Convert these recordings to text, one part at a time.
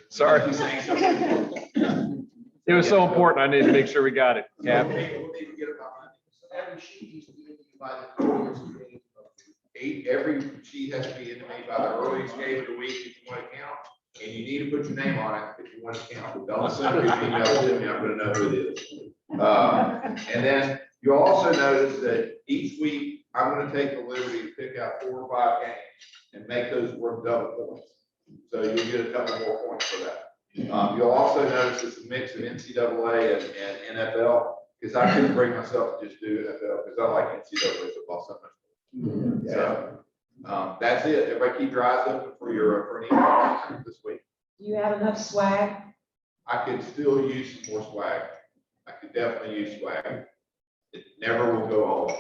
Sorry. He's saying something. It was so important. I needed to make sure we got it. Cap. We'll need to get it behind. So every sheet needs to be given to you by the earliest day of the week. Every sheet has to be given to me by the earliest day of the week if you want to count. And you need to put your name on it if you want to count. Don't send me an email to me, I'm gonna know who it is. And then you'll also notice that each week, I'm gonna take the liberty to pick out 4 or 5 games and make those worth double points. So you'll get a couple more points for that. You'll also notice it's a mix of NCAA and NFL, because I couldn't bring myself to just do NFL, because I like NCAA football so much. So that's it. Everybody keep your eyes open for an email this week. Do you have enough swag? I could still use some more swag. I could definitely use swag. It never will go old.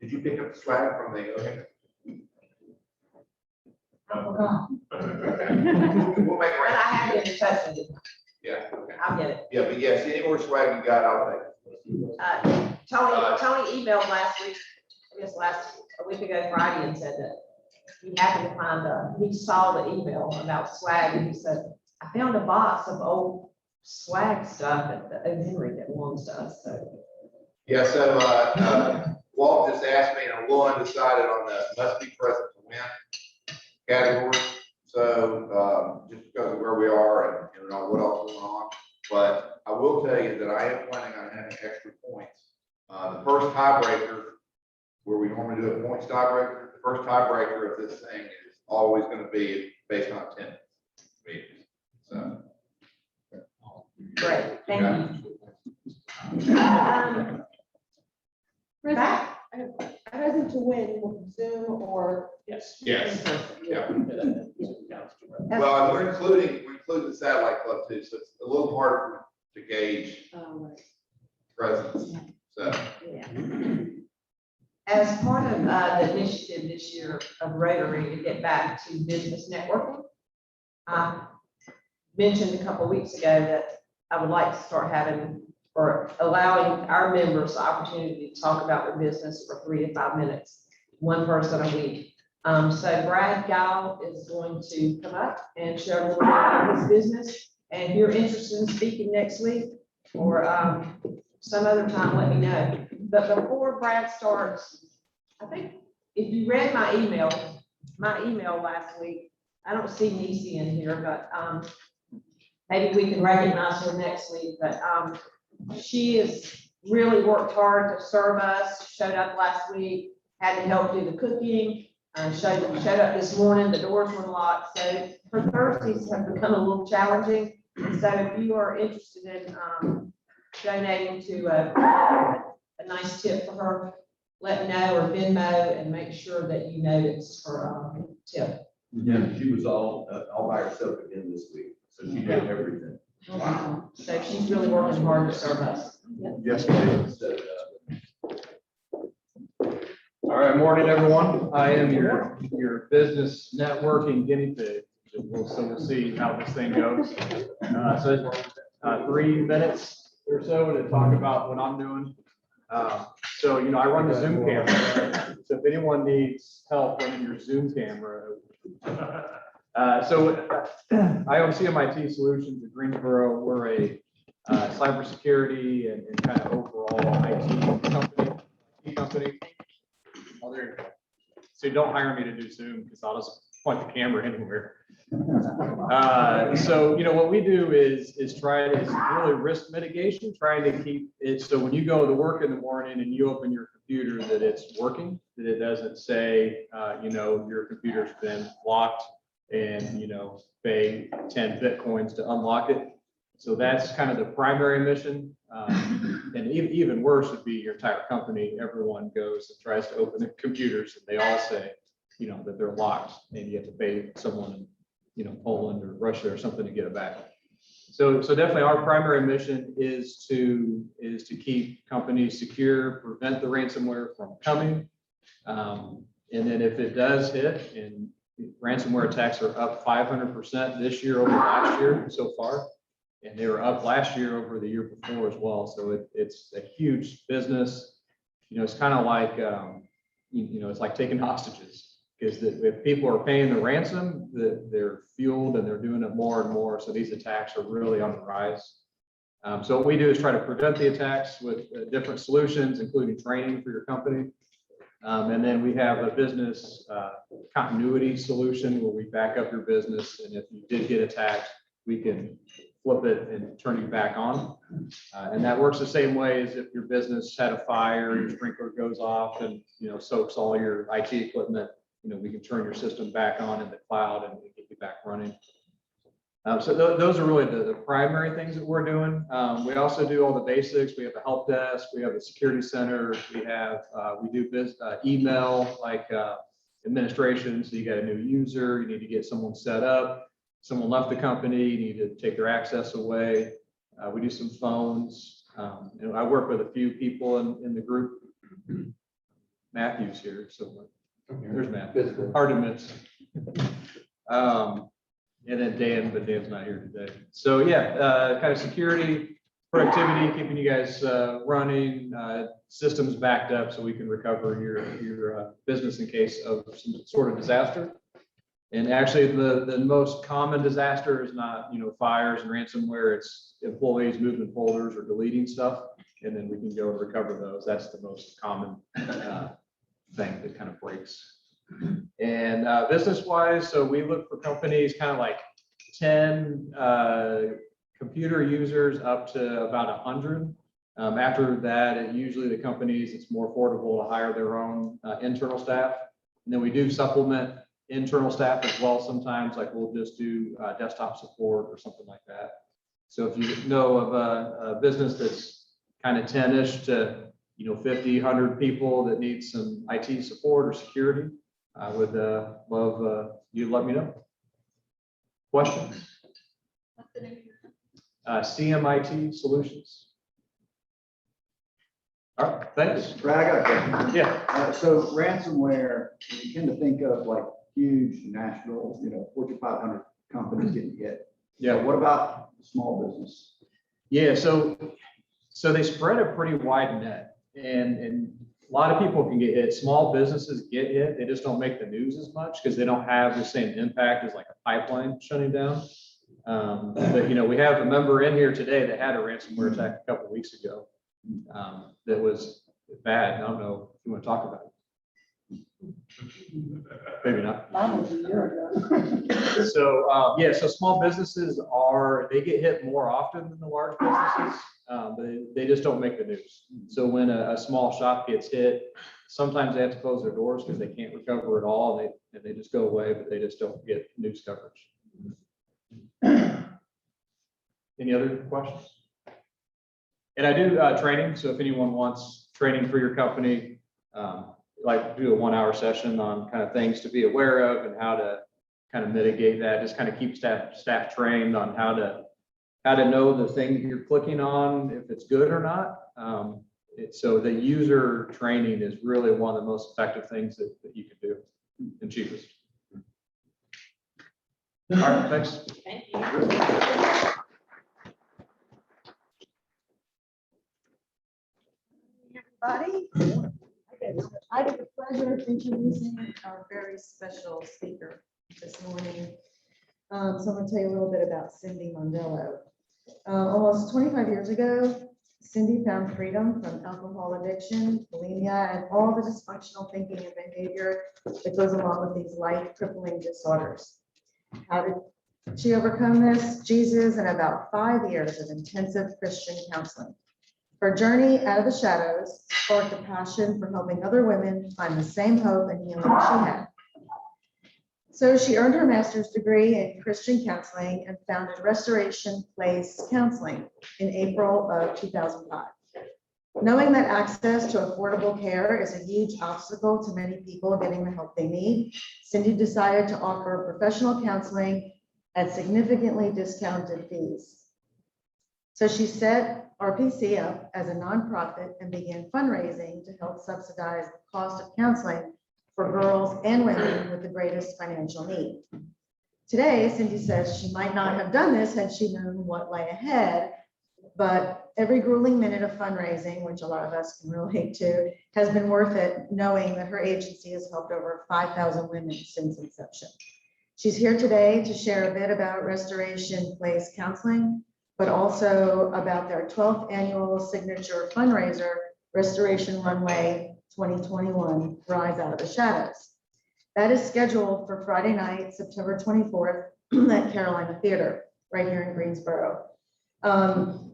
Did you pick up the swag from the okay? I forgot. We'll make But I right. have it in touch with you. Yeah, okay. I'll get it. Yeah, but yes, any more swag you got, I'll take it. Tony emailed last week, I guess a week ago Friday, and said that he happened to find he saw the email about swag, and he said, I found a box of old swag stuff at the O. Henry that belongs to us, so. Yeah, so Walt just asked me, and I'm a little undecided on the must be present to win category. So just because of where we are and know what else is going on, but I will tell you that I am planning on having extra points. The first tiebreaker, where we normally do a points tiebreaker, the first tiebreaker of this thing is always going to be based on 10 meetings. So Great, thank you. Present to win, Zoom or? Yes. yes, yeah. That's- Well, and we're including the satellite club too, so it's a little hard to gauge presence. So Yeah. As part of the initiative this year of Rotary to get back to business networking, I mentioned a couple of weeks ago that I would like to start having or allowing our members the opportunity to talk about their business for 3 to 5 minutes, one person a week. So Brad Gow is going to come up and share a little bit about his business. And if you're interested in speaking next week or some other time, let me know. But before Brad starts, I think if you read my email last week, I don't see Nisi in here, but maybe we can recognize her next week. But she has really worked hard to serve us, showed up last week, had to help do the cooking, showed up this morning, the doors were locked. So her Thursdays have become a little challenging. And so if you are interested in donating to a nice tip for her, let me know, or Venmo, and make sure that you notice her tip. Yeah, she was all by herself again this week, so she did everything. Wow. So she's really working hard to serve us. Yes, we did. All right, morning, everyone. I am your business networking guinea pig. So we'll see how this thing goes. So 3 minutes or so to talk about what I'm doing. So, I run the Zoom camera. So if anyone needs help running your Zoom camera, so I own CMIT Solutions at Greensboro. We're a cybersecurity and kind of overall IT company. Oh, there you go. So don't hire me to do Zoom because I'll just point the camera anywhere. So what we do is really risk mitigation, trying to keep it so when you go to work in the morning and you open your computer that it's working, that it doesn't say your computer's been locked and pay 10 Bitcoins to unlock it. So that's kind of the primary mission. And even worse would be your entire company. Everyone goes and tries to open the computers and they all say, that they're locked and you have to pay someone in, Poland or Russia or something to get it back. So definitely our primary mission is to keep companies secure, prevent the ransomware from coming. And then if it does hit, and ransomware attacks are up 500% this year over last year so far. And they were up last year over the year before as well. So it's a huge business. It's kind of like, it's like taking hostages. is that if people are paying the ransom, that they're fueled and they're doing it more and more. So these attacks are really on the rise. So what we do is try to prevent the attacks with different solutions, including training for your company. And then we have a business continuity solution where we back up your business. And if you did get attacked, we can flip it and turn you back on. And that works the same way as if your business had a fire, your sprinkler goes off and, soaks all your IT equipment. We can turn your system back on in the cloud and get you back running. So those are really the primary things that we're doing. We also do all the basics. We have a help desk, we have a security center, we do email, like administration. So you got a new user, you need to get someone set up. Someone left the company, you need to take their access away. We do some phones. I work with a few people in the group. Matthew's here, so there's Matt. Hard to miss. And then Dan, but Dan's not here today. So yeah, kind of security, productivity, keeping you guys running, systems backed up so we can recover your business in case of some sort of disaster. And actually the most common disaster is not, fires and ransomware, it's employees moving folders or deleting stuff. And then we can go and recover those. That's the most common thing that kind of breaks. And business-wise, so we look for companies kind of like 10 computer users up to about 100. After that, usually the companies, it's more affordable to hire their own internal staff. And then we do supplement internal staff as well. Sometimes, like we'll just do desktop support or something like that. So if you know of a business that's kind of 10-ish to 50, 100 people that need some IT support or security, I would love you to let me know. Questions? CMIT Solutions. All right, thanks. Right, I got a question. Yeah. So ransomware, you tend to think of like huge national, Fortune 500 companies getting hit. Yeah. What about small business? Yeah, so they spread a pretty wide net, and a lot of people can get hit. Small businesses get hit. They just don't make the news as much because they don't have the same impact as like a pipeline shutting down. But we have a member in here today that had a ransomware attack a couple of weeks ago. That was bad. I don't know if you want to talk about it. Maybe not. Mine was a year ago. So so small businesses they get hit more often than the large businesses, but they just don't make the news. So when a small shop gets hit, sometimes they have to close their doors because they can't recover at all, and they just go away, but they just don't get news coverage. Any other questions? And I do training. So if anyone wants training for your company, like do a 1-hour session on kind of things to be aware of and how to kind of mitigate that. Just kind of keep staff trained on how to know the thing that you're clicking on, if it's good or not. So the user training is really one of the most effective things that you can do and cheapest. All right, thanks. Thank you. Everybody. Okay, so I have the pleasure of introducing our very special speaker this morning. So I'm going to tell you a little bit about Cindy Mondello. Almost 25 years ago, Cindy found freedom from alcohol addiction, bulimia, and all the dysfunctional thinking and behavior that goes along with these life-crippling disorders. How did she overcome this? Jesus and about 5 years of intensive Christian counseling. Her journey out of the shadows sparked a passion for helping other women find the same hope and healing she had. So she earned her master's degree in Christian counseling and founded Restoration Place Counseling in April of 2005. Knowing that access to affordable care is a huge obstacle to many people getting the help they need, Cindy decided to offer professional counseling at significantly discounted fees. So she set RPC up as a nonprofit and began fundraising to help subsidize the cost of counseling for girls and women with the greatest financial need. Today, Cindy says she might not have done this had she known what lay ahead, but every grueling minute of fundraising, which a lot of us can relate to, has been worth it, knowing that her agency has helped over 5,000 women since inception. She's here today to share a bit about Restoration Place Counseling, but also about their 12th annual signature fundraiser, Restoration Runway 2021, Rise Out of the Shadows. That is scheduled for Friday night, September 24th at Carolina Theater, right here in Greensboro.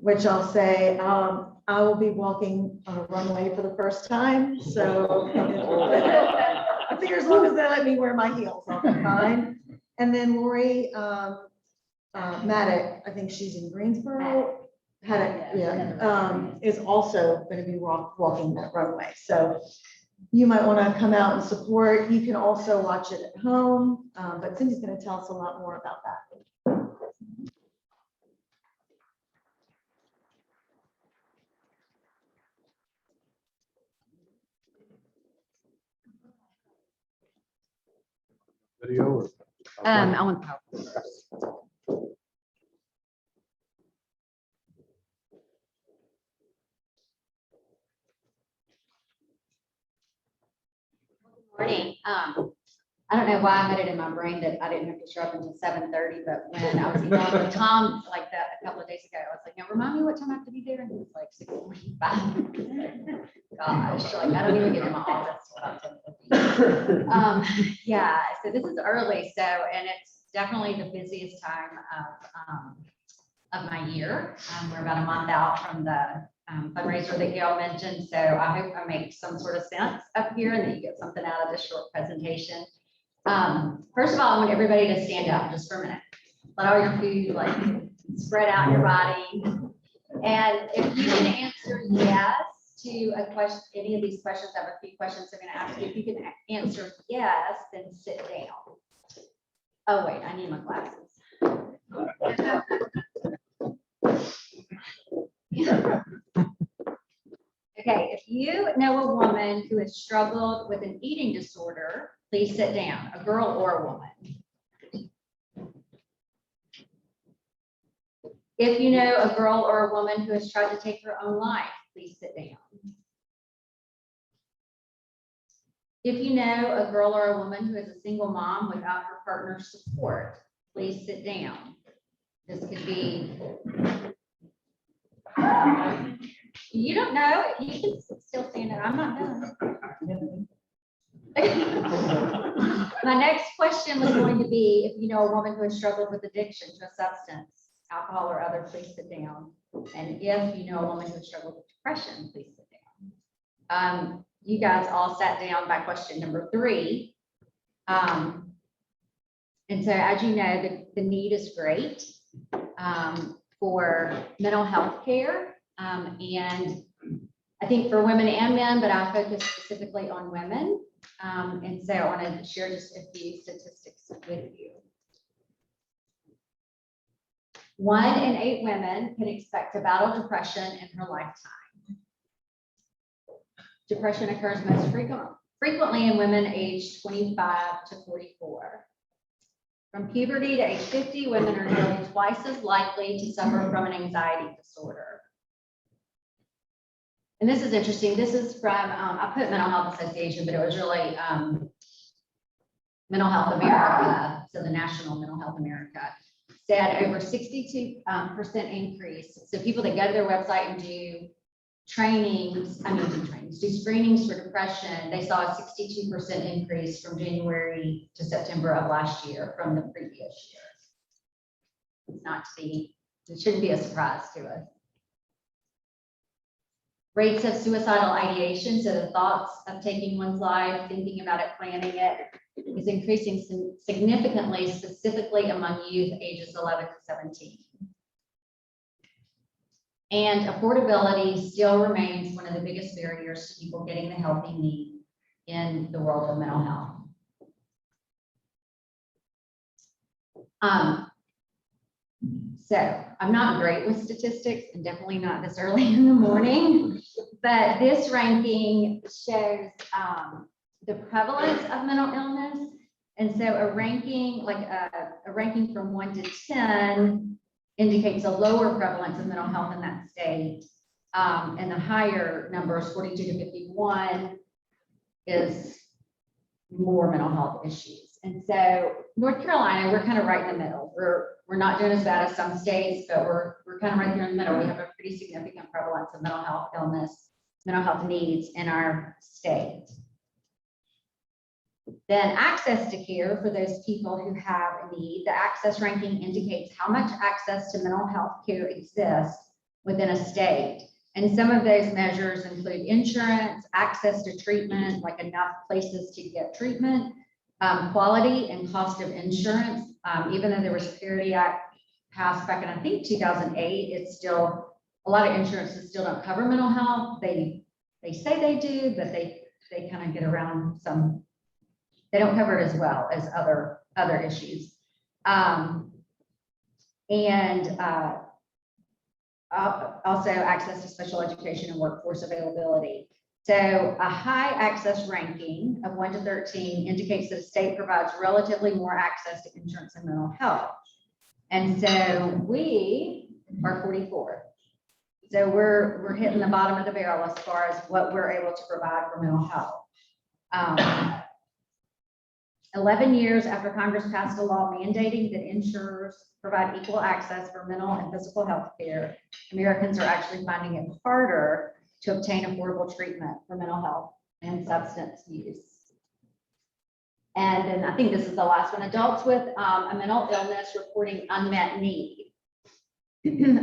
Which I'll say, I will be walking on a runway for the first time, so I figure as long as they let me wear my heels, I'll be fine. And then Lori Maddock, I think she's in Greensboro, is also going to be walking that runway. So you might want to come out and support. You can also watch it at home, but Cindy's going to tell us a lot more about that. Video or? I want the PowerPoint. Morning. I don't know why I had it in my brain that I didn't have to show up until 7:30, but when I was emailing with Tom like that a couple of days ago, I was like, now remind me what time I have to be there, and it was like 6:45. Gosh, like I don't even get in my office till about 10:50. Yeah, so this is early, so, and it's definitely the busiest time of my year. We're about a month out from the fundraiser that Gail mentioned, so I hope I make some sort of sense up here and that you get something out of this short presentation. First of all, I want everybody to stand up just for a minute. Let all your food like spread out in your body. And if you can answer yes to a question, any of these questions, I have a few questions I'm going to ask you. If you can answer yes, then sit down. Oh wait, I need my glasses. Okay, if you know a woman who has struggled with an eating disorder, please sit down, a girl or a woman. If you know a girl or a woman who has tried to take her own life, please sit down. If you know a girl or a woman who is a single mom without her partner's support, please sit down. This could be, you don't know, you can still stand there, I'm not done. My next question was going to be, if you know a woman who has struggled with addiction to a substance, alcohol or other, please sit down. And if you know a woman who has struggled with depression, please sit down. You guys all sat down by question number 3. And so as you know, the need is great for mental health care. And I think for women and men, but I focus specifically on women. And so I wanted to share just a few statistics with you. 1 in 8 women can expect to battle depression in her lifetime. Depression occurs most frequently in women aged 25 to 44. From puberty to age 50, women are nearly twice as likely to suffer from an anxiety disorder. And this is interesting. This is from, I put Mental Health Association, but it was really Mental Health America. So the National Mental Health America said over 62% increase. So people that go to their website and do do screenings for depression, they saw a 62% increase from January to September of last year from the previous year. It's not to be, it shouldn't be a surprise to us. Rates of suicidal ideation, so the thoughts of taking one's life, thinking about it, planning it, is increasing significantly, specifically among youth ages 11 to 17. And affordability still remains one of the biggest barriers to people getting the help they need in the world of mental health. So I'm not great with statistics and definitely not this early in the morning, but this ranking shows the prevalence of mental illness. And so a ranking, like a ranking from 1 to 10, indicates a lower prevalence of mental health in that state. And the higher numbers, 42 to 51, is more mental health issues. And so North Carolina, we're kind of right in the middle. We're not doing as bad as some states, but we're kind of right there in the middle. We have a pretty significant prevalence of mental health illness, mental health needs in our state. Then access to care for those people who have a need. The access ranking indicates how much access to mental health care exists within a state. And some of those measures include insurance, access to treatment, like enough places to get treatment, quality and cost of insurance. Even though there was a Parity Act passed back in, I think, 2008, it's still, a lot of insurances still don't cover mental health. They say they do, but they kind of get around some. They don't cover it as well as other issues. Also access to special education and workforce availability. So a high access ranking of 1 to 13 indicates that the state provides relatively more access to insurance and mental health. And so we are 44. So we're hitting the bottom of the barrel as far as what we're able to provide for mental health. 11 years after Congress passed a law mandating that insurers provide equal access for mental and physical health care, Americans are actually finding it harder to obtain affordable treatment for mental health and substance use. And then I think this is the last one, adults with a mental illness reporting unmet need.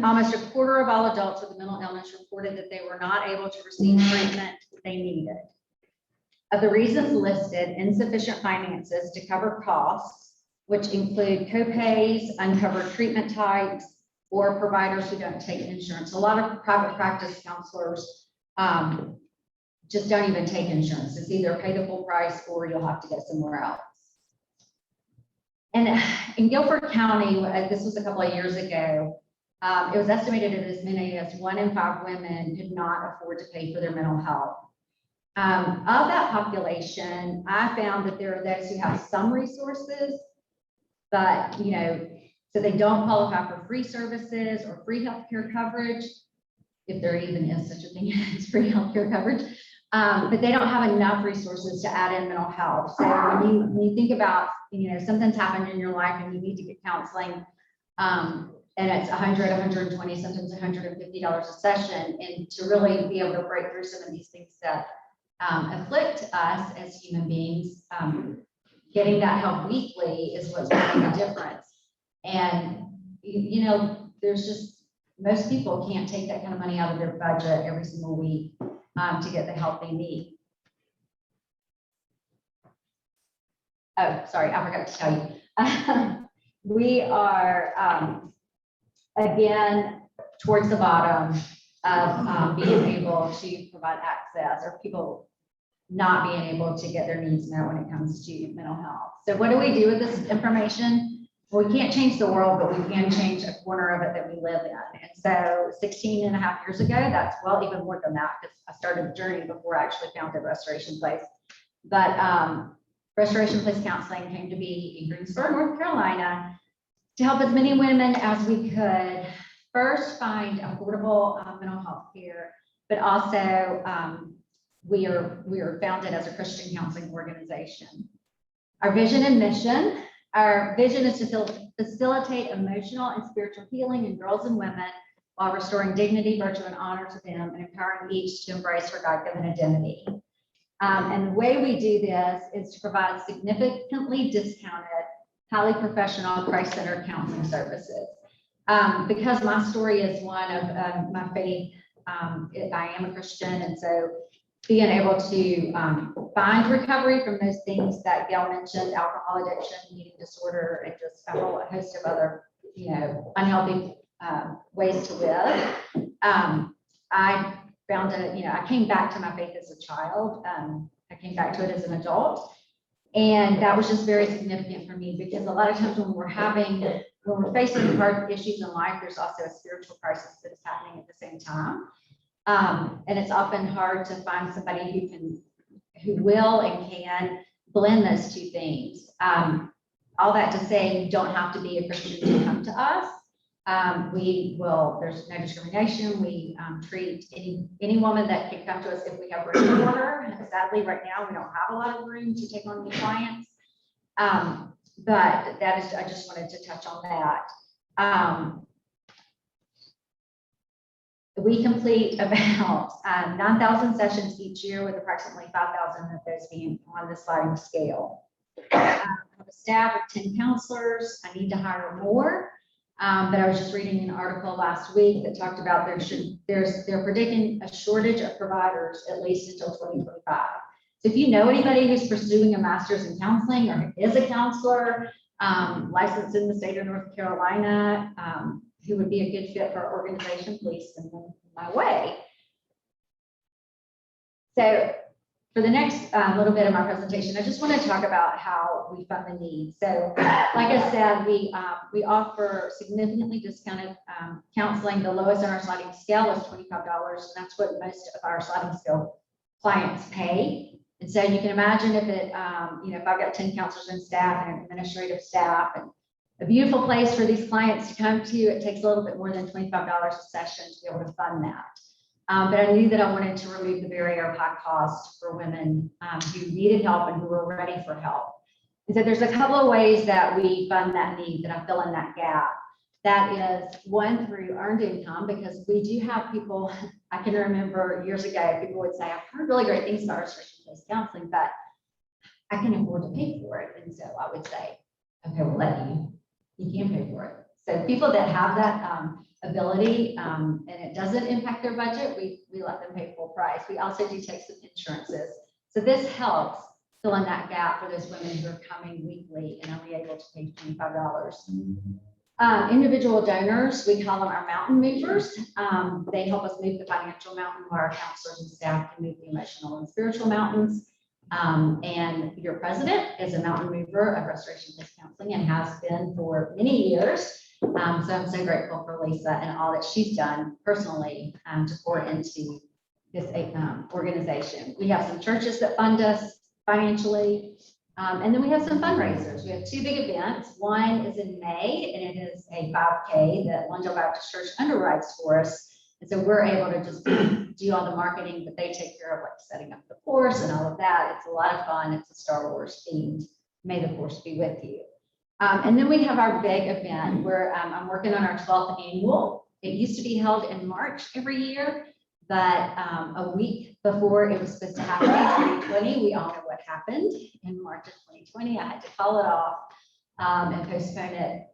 Almost a quarter of all adults with a mental illness reported that they were not able to receive treatment they needed. Of the reasons listed, insufficient finances to cover costs, which include copays, uncovered treatment types, or providers who don't take insurance. A lot of private practice counselors just don't even take insurance. It's either pay the full price or you'll have to go somewhere else. And in Guilford County, this was a couple of years ago, it was estimated that as many as 1 in 5 women could not afford to pay for their mental health. Of that population, I found that there are those who have some resources, but, you know, so they don't qualify for free services or free healthcare coverage, if there even is such a thing as free healthcare coverage, but they don't have enough resources to add in mental health. So when you think about, you know, something's happened in your life and you need to get counseling, and it's 100, 120, sometimes $150 a session, and to really be able to break through some of these things that afflict us as human beings, getting that help weekly is what's making a difference. And, you know, there's just, most people can't take that kind of money out of their budget every single week to get the help they need. Oh, sorry, I forgot to tell you. We are, again, towards the bottom of being able to provide access, or people not being able to get their needs met when it comes to mental health. So what do we do with this information? Well, we can't change the world, but we can change a corner of it that we live in. And so 16 and a half years ago, that's, well, even more than that, because I started the journey before I actually founded Restoration Place. But Restoration Place Counseling came to be in Greensboro, North Carolina, to help as many women as we could first find affordable mental health care, but also we are founded as a Christian counseling organization. Our vision and mission, our vision is to facilitate emotional and spiritual healing in girls and women while restoring dignity, virtue, and honor to them, and empowering each to embrace her God-given identity. And the way we do this is to provide significantly discounted, highly professional, Christ-centered counseling services. Because my story is one of my faith, I am a Christian, and so being able to find recovery from those things that Gail mentioned, alcohol addiction, eating disorder, and just a whole host of other, you know, unhealthy ways to live. I found it, you know, I came back to my faith as a child. I came back to it as an adult. And that was just very significant for me, because a lot of times when we're facing hard issues in life, there's also a spiritual crisis that is happening at the same time. And it's often hard to find somebody who will and can blend those two things. All that to say, you don't have to be a Christian to come to us. There's no discrimination. We treat any woman that can come to us if we have room for her. Sadly, right now, we don't have a lot of room to take on new clients. But that is, I just wanted to touch on that. We complete about 9,000 sessions each year, with approximately 5,000 of those being on the sliding scale. I have a staff of 10 counselors. I need to hire more. But I was just reading an article last week that talked about they're predicting a shortage of providers at least until 2025. So if you know anybody who's pursuing a master's in counseling or is a counselor, licensed in the state of North Carolina, who would be a good fit for our organization, please send them my way. So for the next little bit of my presentation, I just want to talk about how we fund the needs. So like I said, we offer significantly discounted counseling. The lowest on our sliding scale is $25, and that's what most of our sliding scale clients pay. And so you can imagine if it, if I've got 10 counselors and staff and administrative staff and a beautiful place for these clients to come to, it takes a little bit more than $25 a session to be able to fund that. But I knew that I wanted to remove the barrier of high cost for women who needed help and who were ready for help. And so there's a couple of ways that we fund that need, that I fill in that gap. That is one, through earned income, because we do have people, I can remember years ago, people would say, I've heard really great things about restriction-based counseling, but I can afford to pay for it. And so I would say, okay, we'll let you can pay for it. So people that have that ability and it doesn't impact their budget, we let them pay full price. We also do take some insurances. So this helps fill in that gap for those women who are coming weekly and only able to pay $25. Individual donors, we call them our mountain movers. They help us move the financial mountain, while our counselors and staff can move the emotional and spiritual mountains. And your president is a mountain mover of restoration-based counseling and has been for many years. So I'm so grateful for Lisa and all that she's done personally to pour into this organization. We have some churches that fund us financially. And then we have some fundraisers. We have two big events. One is in May, and it is a 5K that Mondello Baptist Church underwrites for us. And so we're able to just do all the marketing, but they take care of like setting up the course and all of that. It's a lot of fun. It's a Star Wars themed. May the force be with you. And then we have our big event where I'm working on our 12th annual. It used to be held in March every year, but a week before it was supposed to happen in 2020, we all know what happened in March of 2020. I had to call it off and postpone it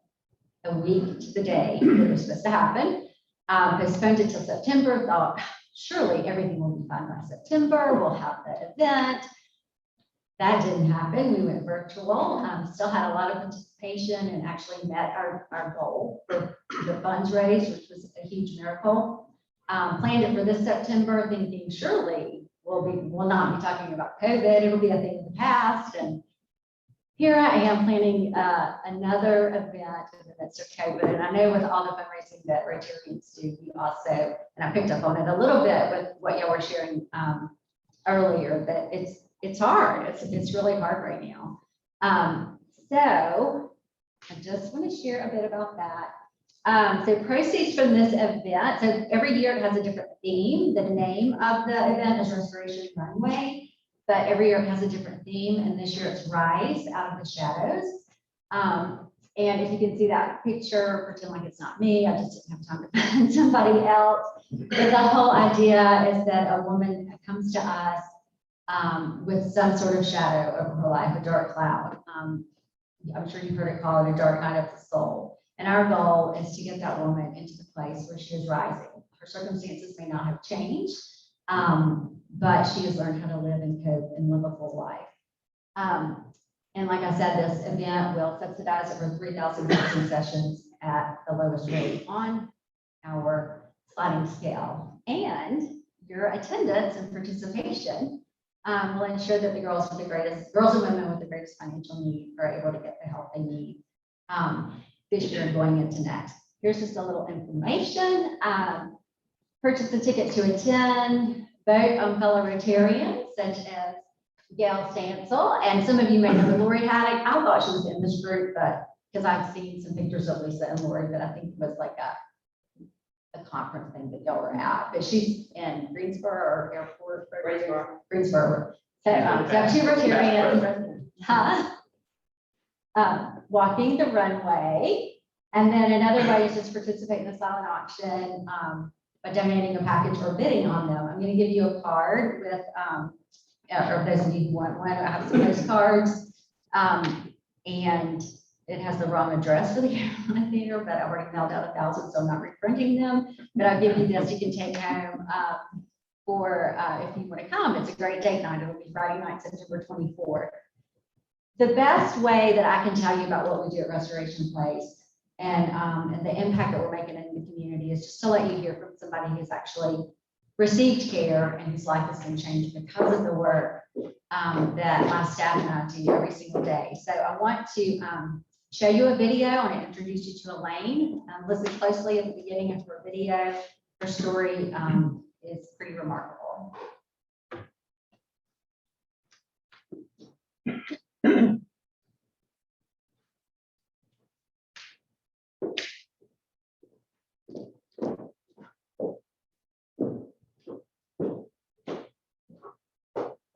a week to the day it was supposed to happen. Postponed it till September, thought surely everything will be fine by September. We'll have the event. That didn't happen. We went virtual, still had a lot of participation and actually met our goal for the funds raised, which was a huge miracle. Planned it for this September, thinking surely we'll not be talking about COVID. It'll be a thing of the past. And here I am planning another event in the midst of COVID. And I know with all the fundraising that Rotarians do, we also, and I picked up on it a little bit with what y'all were sharing earlier, that it's hard. It's really hard right now. So I just want to share a bit about that. So proceeds from this event, so every year it has a different theme. The name of the event is Restoration Runway, but every year it has a different theme, and this year it's Rise Out of the Shadows. And if you can see that picture, pretend like it's not me, I just didn't have time to find somebody else. But the whole idea is that a woman comes to us with some sort of shadow over her life, a dark cloud. I'm sure you've heard it called a dark night of the soul. And our goal is to get that woman into the place where she is rising. Her circumstances may not have changed, but she has learned how to live and cope and live a full life. And like I said, this event will subsidize over 3,000 coaching sessions at the lowest rate on our sliding scale. And your attendance and participation will ensure that the girls and women with the greatest financial need are able to get the help they need this year and going into next. Here's just a little information. Purchase a ticket to attend, vote on fellow Rotarians such as Gail Stansel, and some of you may know Lori Haddock. I thought she was in this group, but because I've seen some pictures of Lisa and Lori, but I think it was like a conference thing that y'all were at, but she's in Greensboro or Airport. Greensboro. So, two Rotarians, huh? Walking the runway. And then another way is just participate in the silent auction, by donating a package or bidding on them. I'm gonna give you a card with, or those of you who want one, I have some postcards. And it has the wrong address for the Carolina Theater, but I already mailed out 1,000, so I'm not reprinting them. But I'll give you this, you can take home, for, if you want to come. It's a great date night. It'll be Friday night, September 24th. The best way that I can tell you about what we do at Restoration Place and the impact that we're making in the community is just to let you hear from somebody who's actually received care and whose life has been changed because of the work that my staff and I do every single day. So I want to show you a video and introduce you to Elaine. Listen closely at the beginning of her video. Her story is pretty remarkable.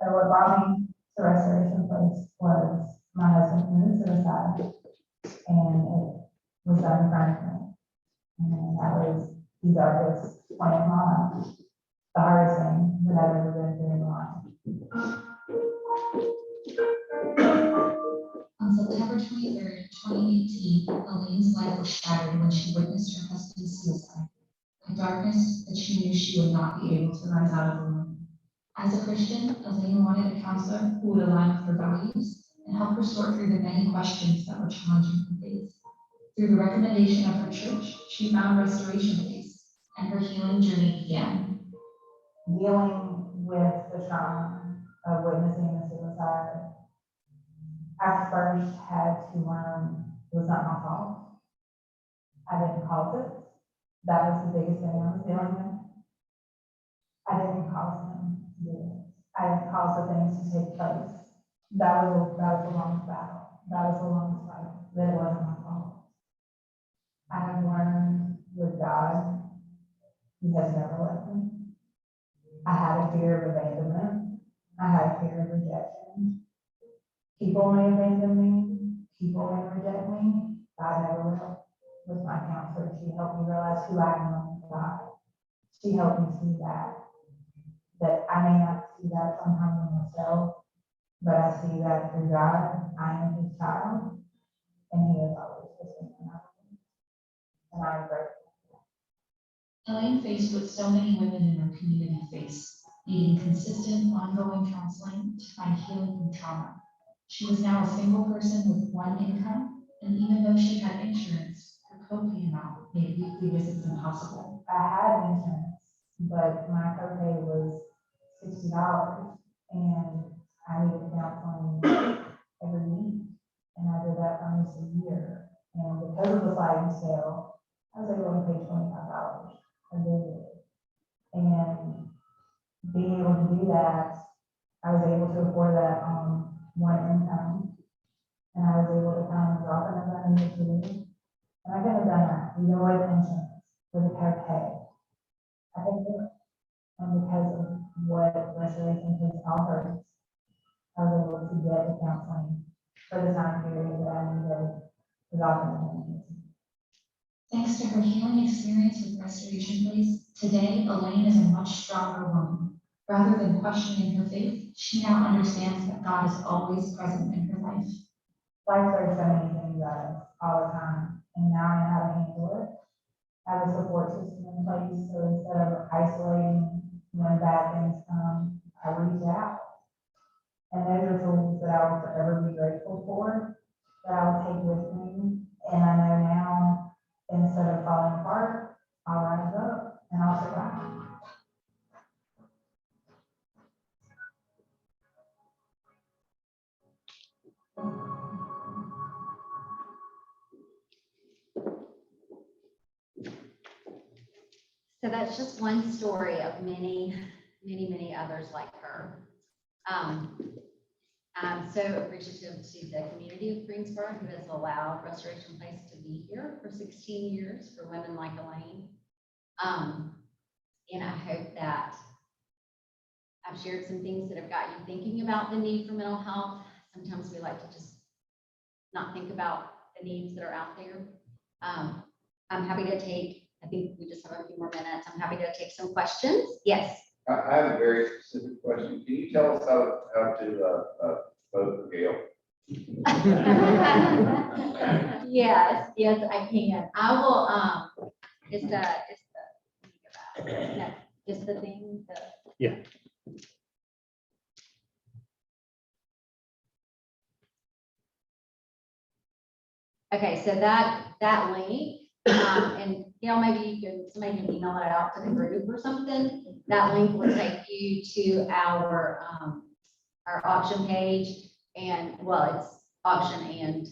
So what brought me to Restoration Place was my husband committed suicide, and it was done in front of me. And that was the darkest point of my life, the hardest thing that I've ever been through in my life. On September 23rd, 2018, Elaine's life was shattered when she witnessed her husband's suicide, a darkness that she knew she would not be able to rise out of alone. As a Christian, Elaine wanted a counselor who would align with her values and help her sort through the many questions that were challenging her faith. Through the recommendation of her church, she found Restoration Place, and her healing journey began. Dealing with the trauma of witnessing the suicide, I first had to learn it was not my fault. I didn't cause it. That was the biggest thing I was dealing with. I didn't cause him to do it. I didn't cause the things to take place. That was the longest battle. That was the longest fight. That it wasn't my fault. I have learned with God, He has never left me. I had a fear of abandonment. I had a fear of rejection. People may abandon me. People may reject me. God never will. With my counselor, she helped me realize who I am in God. She helped me see that I may not see that sometimes in myself, but I see that through God. I am His child, and He is always with me. And I'm grateful. Elaine faced what so many women in her community face, needing consistent, ongoing counseling to find healing from trauma. She was now a single person with one income, and even though she had insurance, her copay amount made weekly visits impossible. I had insurance, but my copay was $60, and I needed counseling every week, and I did that for almost a year. And because of the sliding scale, I was able to pay $25 a visit. And being able to do that, I was able to afford that on one income, and I was able to kind of drop it as I needed to do. And I could have done that, even with insurance, with a copay. I think that, and because of what Restoration Place offers, I was able to get the counseling for the time period that I needed without the. Thanks to her healing experience with Restoration Place, today Elaine is a much stronger woman. Rather than questioning her faith, she now understands that God is always present in her life. Life throws so many things at us all the time, and now I know how to handle it. I have a support system in place, so instead of isolating when bad things come, I reach out. And those are tools that I will forever be grateful for, that I will take with me. And I know now, instead of falling apart, I'll rise up and I'll survive. So that's just one story of many, many, many others like her. I'm so appreciative to the community of Greensboro who has allowed Restoration Place to be here for 16 years for women like Elaine. And I hope that I've shared some things that have got you thinking about the need for mental health. Sometimes we like to just not think about the needs that are out there. I'm happy to take, I think we just have a few more minutes. I'm happy to take some questions. Yes. I have a very specific question. Can you tell us how to vote for Gail? Yes, I can. I will, it's the thing, Yeah. Okay, so that link, and maybe you can, somebody can email it out to the group or something. That link will take you to our auction page, and well, it's auction and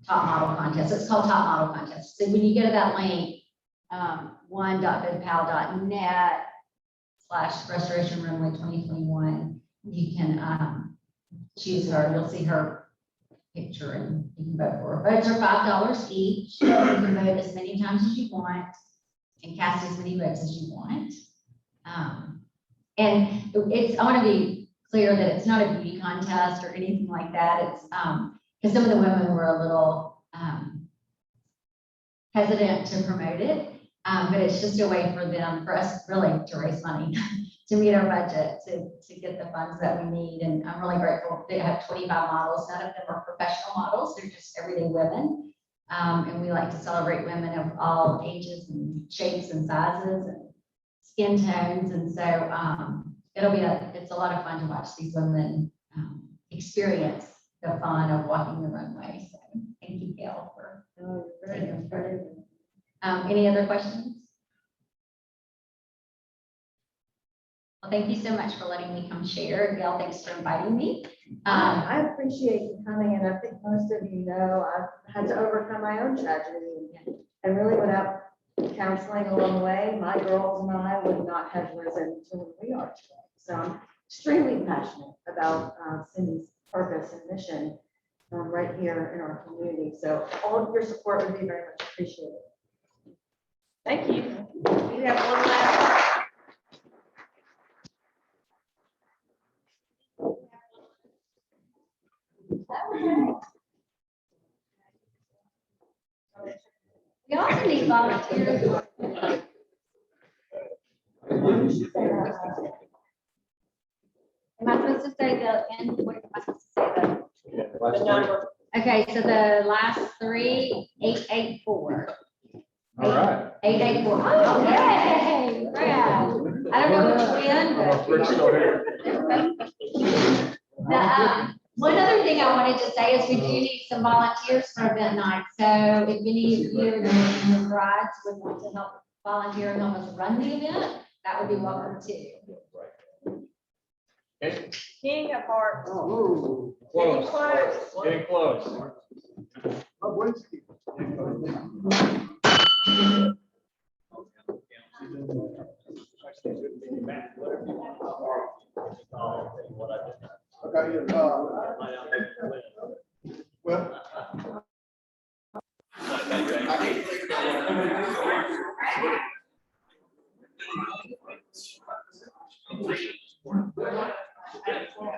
top model contest. It's called top model contest. So when you go to that link, one.bidpal.net/Restoration Runway 2021, you can choose her. You'll see her picture and you can vote for her. Votes are $5 each. You can vote as many times as you want and cast as many votes as you want. And I want to be clear that it's not a beauty contest or anything like that. It's because some of the women were a little hesitant to promote it, but it's just a way for us really to raise money to meet our budget, to get the funds that we need. And I'm really grateful. They have 25 models. None of them are professional models. They're just everyday women. And we like to celebrate women of all ages and shapes and sizes and skin tones. And so it's a lot of fun to watch these women experience the fun of walking the runway. So thank you, Gail, for taking us started. Any other questions? Well, thank you so much for letting me come share. Gail, thanks for inviting me. I appreciate you coming, and I think most of you know I've had to overcome my own tragedy, and really without counseling along the way, my girls and I would not have risen to where we are today. So I'm extremely passionate about Cindy's purpose and mission right here in our community. So all of your support would be very much appreciated. Thank you. We have one last. We also need volunteers. Am I supposed to say the end? What am I supposed to say the number? Okay, so the last three, 884. All right. 884. Oh, yay! Brad. I don't know which end, but one other thing I wanted to say is we do need some volunteers for event night. So if any of you in the brides would want to help volunteer and help us run the event, that would be welcome too. Okay. King of Hearts. Close. Close. Getting close. Okay,